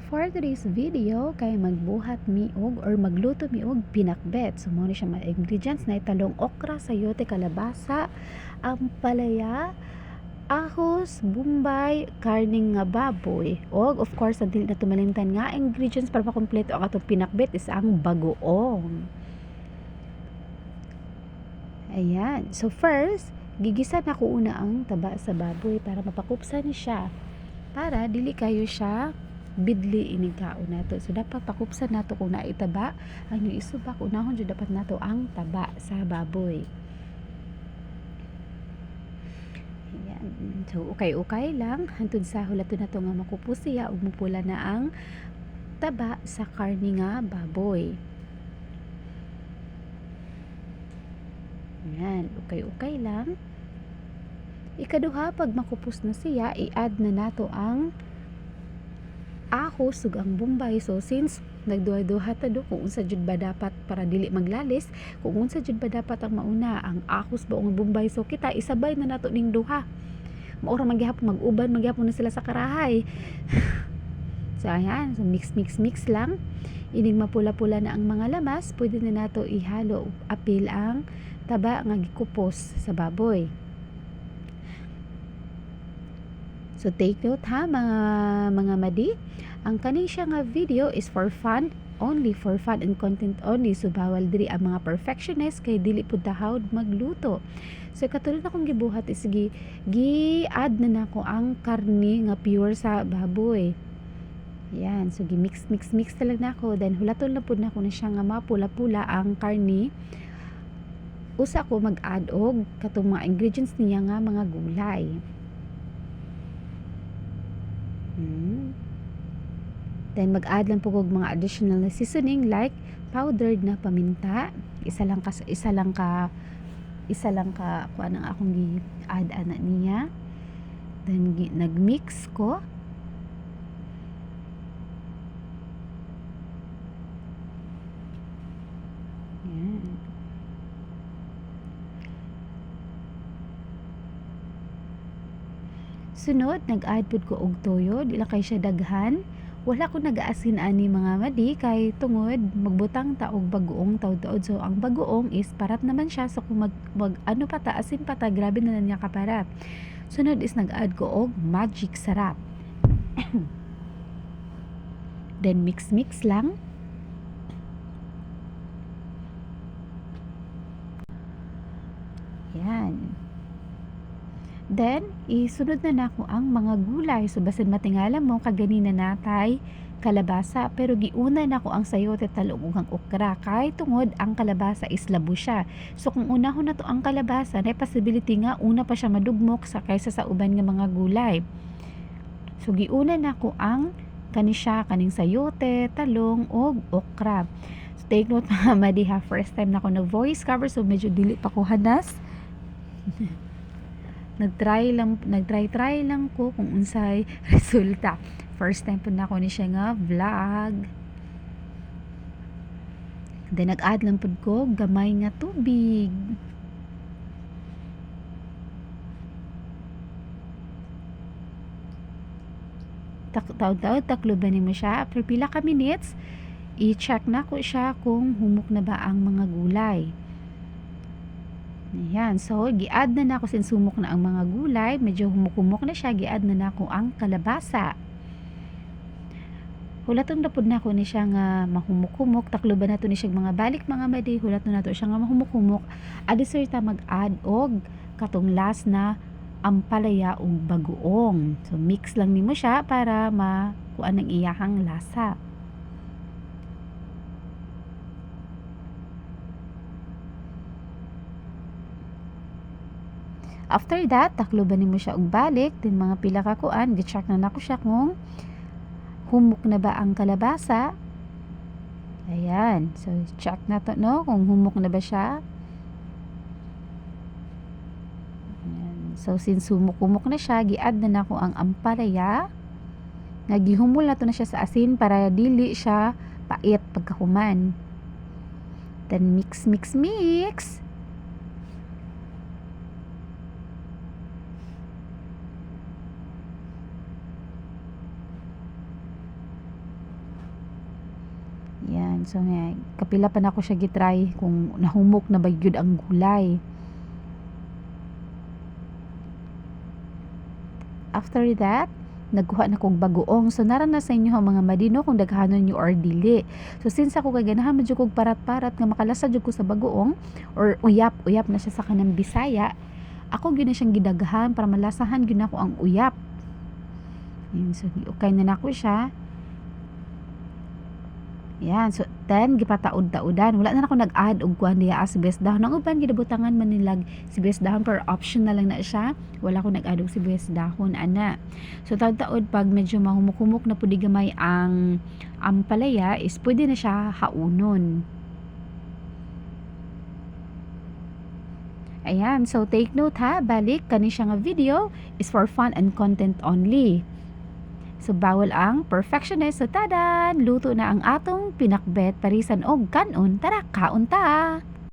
for today's video kay magbuhat mi og or magluto mi og pinakbet. So mo ni siya mga ingredients na talong, okra, sayote, kalabasa, ampalaya, ahos, bombay, karning nga baboy. Og of course, dili na tumalimtan nga ingredients para makompleto ang atong pinakbet is ang bagoong. Ayan. So first, gigisa na ko una ang taba sa baboy para mapakupsan ni siya. Para dili kayo siya bidli ining kaon nato. So dapat pakupsan nato kung naitaba ang yung isubak unahon jud dapat nato ang taba sa baboy. Ayan. So ukay-ukay lang hantod sa hulaton nato nga makupos siya ug mupula na ang taba sa karni nga baboy. Ayan, ukay-ukay lang. Ikaduha, pag makupos na siya, i-add na nato ang ahos ug ang bombay. So since nagduha-duha ta do kung unsa jud ba dapat para dili maglalis, kung unsa jud ba dapat ang mauna, ang ahos ba o ang bombay, so kita isabay na nato ning duha. Maura magyapon mag-uban magyapon na sila sa karahay. So ayan, so mix lang. Ining mapula-pula na ang mga lamas, pwede na nato ihalo apil ang taba nga gikupos sa baboy. So take note ha mga madi, ang kaning siya nga video is for fun only, for fun and content only. So bawal diri ang mga perfectionist kay dili pud tahawd magluto. So katulad akong gibuhat is gi-add na nako ang karni nga pure sa baboy. Yan, so gi-mix talaga nako, then hulaton lang pud nako na siya nga mapula-pula ang karni. Usa ko mag-add og katong mga ingredients niya nga mga gulay. Then mag-add lang po og mga additional na seasoning like powdered na paminta, isa lang ka kuan ang akong gi-add ana niya. Then nag-mix ko. Yan. Sunod, nag-add pud ko og toyo, dila kay siya daghan. Wala ko nag-aasin ani mga madi kay tungod magbutang ta og bagoong taud-taud. So ang bagoong is parat naman siya, so kung ano pa ta asin pa ta, grabe na niya kaparat. Sunod is nag-add ko og magic sarap. Then mix lang. Yan. Then, isunod na nako ang mga gulay. So, basin matingala mo, kaganina natay kalabasa. Pero giuna nako ang sayote, talong ug ang okra. Kay tungod ang kalabasa is labo siya. So, kung unahon na to ang kalabasa, na possibility nga una pa siya madugmok sa kaysa sa uban nga mga gulay. So, giuna nako ang kaning sayote, talong ug okra. So, take note mga madi ha, first time na ko na voice cover, so medyo dili pa ko hanas. Nagtry lang ko kung unsay resulta. First time po na ako ni siya nga vlog. Then nag-add lang po ko gamay nga tubig. Taud-taud takluban mo siya. After pila ka minutes, i-check na ko siya kung humok na ba ang mga gulay. Ayan, so gi-add na nako since sumok na ang mga gulay, medyo humuk-humok na siya, gi-add na nako ang kalabasa. Hulaton na pud nako ni siya nga mahumok-humok, takloban nato ni siya mga balik mga madi, hulaton nato siya nga mahumok-humok. Adi sir ta mag-add og katong last na ampalaya ug bagoong. So mix lang nimo siya para makuan ang iyahang lasa. After that, takloban nimo siya og balik, din mga pila ka kuan, gi-check na nako siya kung humok na ba ang kalabasa. Ayan, so check na to no kung humok na ba siya. Ayan. So since humok na siya, gi-add na nako ang ampalaya. Nga gihumol na to na siya sa asin para dili siya pait pagkahuman. Then mix. Yan, so nga, kapila pa na ako siya gitry kung nahumok na ba gyud ang gulay. After that, nagkuha na kong bagoong. So, naranas sa inyo mga madino kung daghanon nyo or dili. So, since ako kaganahan medyo kong parat-parat nga makalasa jud ko sa bagoong or uyap na siya sa kanang Bisaya, ako gyud na siyang gidaghan para malasahan gyud nako ang uyap. Yan, so, okay na nako siya. Yan, so then gipataod-taodan. Wala na ako nag-add og kuan diha sibuyas dahon. Ang uban ginabutangan man nilag sibuyas dahon pero optional lang na siya. Wala ko nag-add og sibuyas dahon ana. So taod-taod pag medyo mahumok-humok na pud gamay ang ampalaya is pwede na siya haunon. Ayan, so take note ha, balik kani siya nga video is for fun and content only. So, bawal ang perfectionist. So, tadan! Luto na ang atong pinakbet, parisan og kanon. Tara, kaon ta!